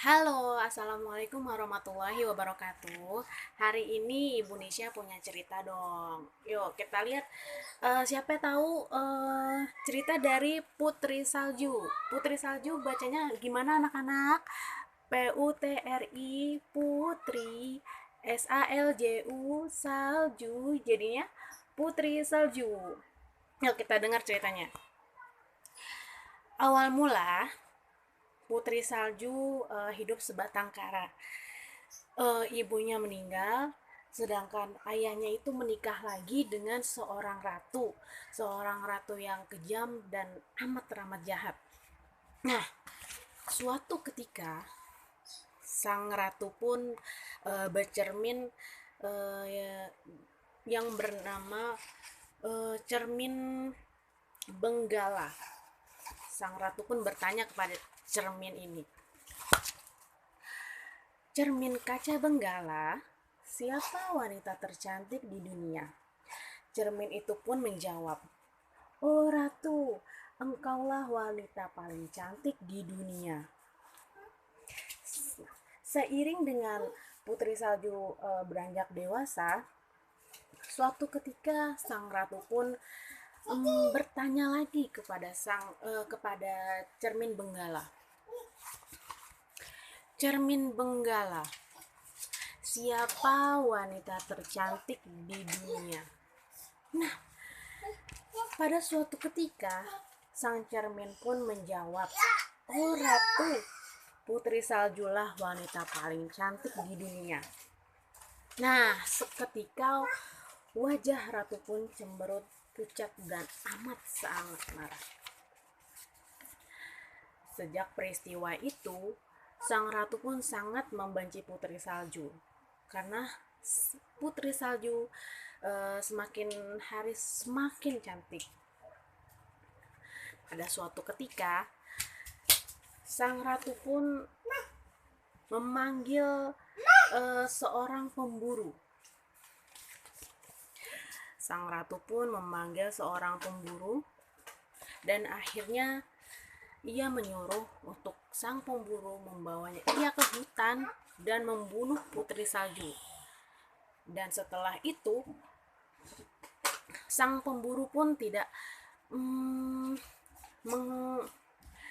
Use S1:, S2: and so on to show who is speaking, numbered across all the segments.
S1: Halo, Assalamualaikum warahmatullahi wabarakatuh. Hari ini Ibu Nisha punya cerita dong. Yuk, kita lihat siapa tahu cerita dari Putri Salju. Putri Salju bacanya gimana anak-anak? Putri, Putri, Salju, Salju. Jadinya Putri Salju. Yuk kita dengar ceritanya. Awal mula Putri Salju hidup sebatang kara. Ibunya meninggal, sedangkan ayahnya itu menikah lagi dengan seorang ratu yang kejam dan amat teramat jahat. Nah, suatu ketika sang ratu pun bercermin uh, yang bernama cermin Benggala. Sang ratu pun bertanya kepada cermin ini, "Cermin kaca Benggala, siapa wanita tercantik di dunia?" Cermin itu pun menjawab, "Oh ratu, engkaulah wanita paling cantik di dunia." Seiring dengan Putri Salju beranjak dewasa, suatu ketika sang ratu pun bertanya lagi kepada cermin Benggala. "Cermin Benggala, siapa wanita tercantik di dunia?" Nah, pada suatu ketika, sang cermin pun menjawab, "Oh ratu, Putri Saljulah wanita paling cantik di dunia." Nah, seketika wajah ratu pun cemberut, pucat, dan amat sangat marah. Sejak peristiwa itu, sang ratu pun sangat membenci Putri Salju. Karena Putri Salju semakin hari semakin cantik. Pada suatu ketika, sang ratu pun memanggil seorang pemburu. Sang ratu pun memanggil seorang pemburu dan akhirnya ia menyuruh untuk sang pemburu membawanya ke hutan dan membunuh Putri Salju. Dan setelah itu, sang pemburu pun tidak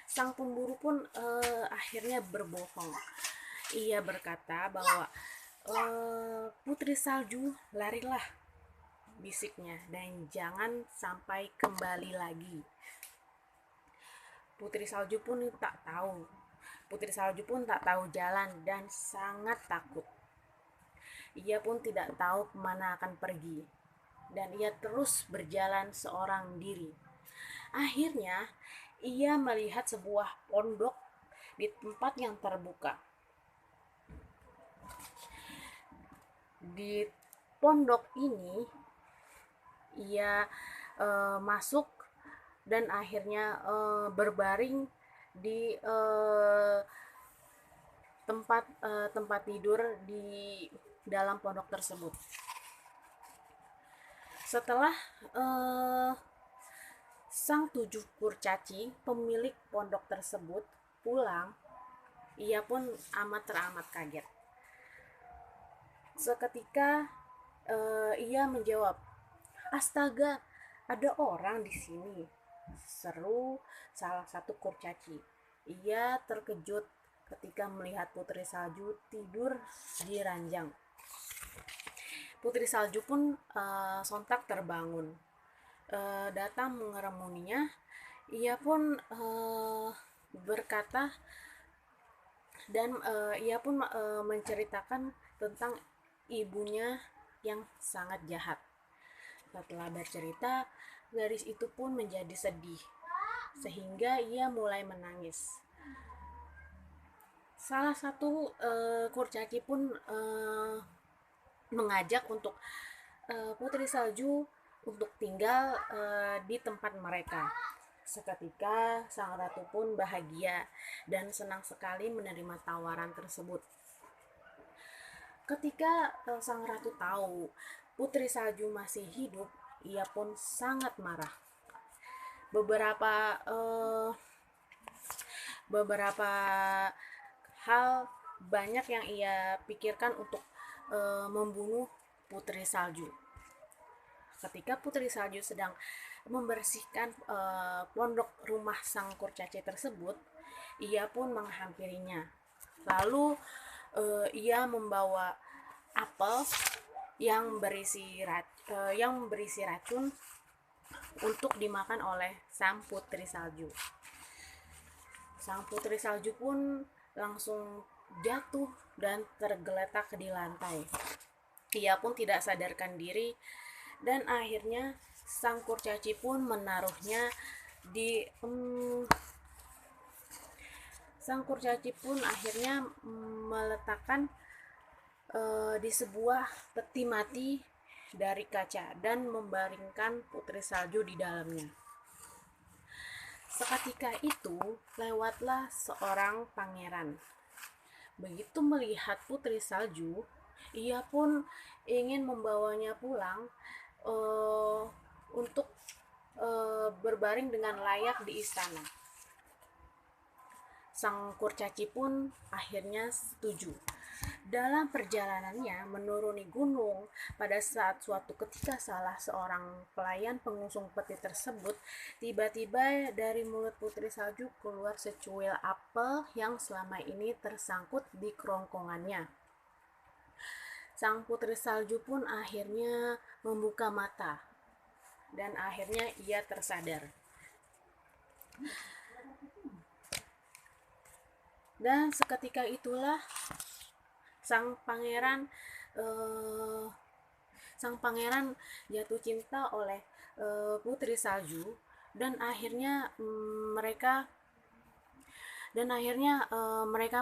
S1: sang pemburu pun akhirnya berbohong. Ia berkata bahwa Putri Salju, larilah, bisiknya, dan jangan sampai kembali lagi. Putri Salju pun tak tahu jalan dan sangat takut. Ia pun tidak tahu kemana akan pergi, dan ia terus berjalan seorang diri. Akhirnya, ia melihat sebuah pondok di tempat yang terbuka. Di pondok ini, ia masuk dan akhirnya berbaring di tempat tidur di dalam pondok tersebut. Setelah sang 7 kurcaci pemilik pondok tersebut pulang, ia pun teramat kaget. Seketika ia menjawab, "Astaga, ada orang di sini," seru salah satu kurcaci. Ia terkejut ketika melihat Putri Salju tidur di ranjang. Putri Salju pun sontak terbangun, datang mengeremuninya. Ia pun berkata dan ia pun menceritakan tentang ibunya yang sangat jahat. Setelah bercerita, gadis itu pun menjadi sedih, sehingga ia mulai menangis. Salah satu kurcaci pun mengajak untuk Putri Salju untuk tinggal di tempat mereka. Seketika sang ratu pun bahagia dan senang sekali menerima tawaran tersebut. Ketika sang ratu tahu Putri Salju masih hidup, ia pun sangat marah. Beberapa hal banyak yang ia pikirkan untuk membunuh Putri Salju. Ketika Putri Salju sedang membersihkan pondok rumah sang kurcaci tersebut, ia pun menghampirinya. Lalu ia membawa apel yang berisi racun untuk dimakan oleh sang Putri Salju. Sang Putri Salju pun langsung jatuh dan tergeletak di lantai. Ia pun tidak sadarkan diri dan akhirnya sang kurcaci pun menaruhnya di sang kurcaci pun akhirnya meletakkan di sebuah peti mati dari kaca dan membaringkan Putri Salju di dalamnya. Seketika itu lewatlah seorang pangeran. Begitu melihat Putri Salju, ia pun ingin membawanya pulang untuk berbaring dengan layak di istana. Sang kurcaci pun akhirnya setuju. Dalam perjalanannya menuruni gunung, pada saat suatu ketika salah seorang pelayan pengusung peti tersebut, tiba-tiba dari mulut Putri Salju keluar secuil apel yang selama ini tersangkut di kerongkongannya. Sang Putri Salju pun akhirnya membuka mata dan akhirnya ia tersadar. Dan seketika itulah sang pangeran jatuh cinta oleh Putri Salju dan akhirnya mereka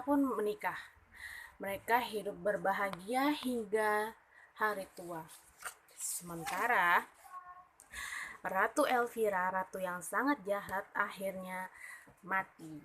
S1: pun menikah. Mereka hidup berbahagia hingga hari tua. Sementara Ratu Elvira, ratu yang sangat jahat, akhirnya mati.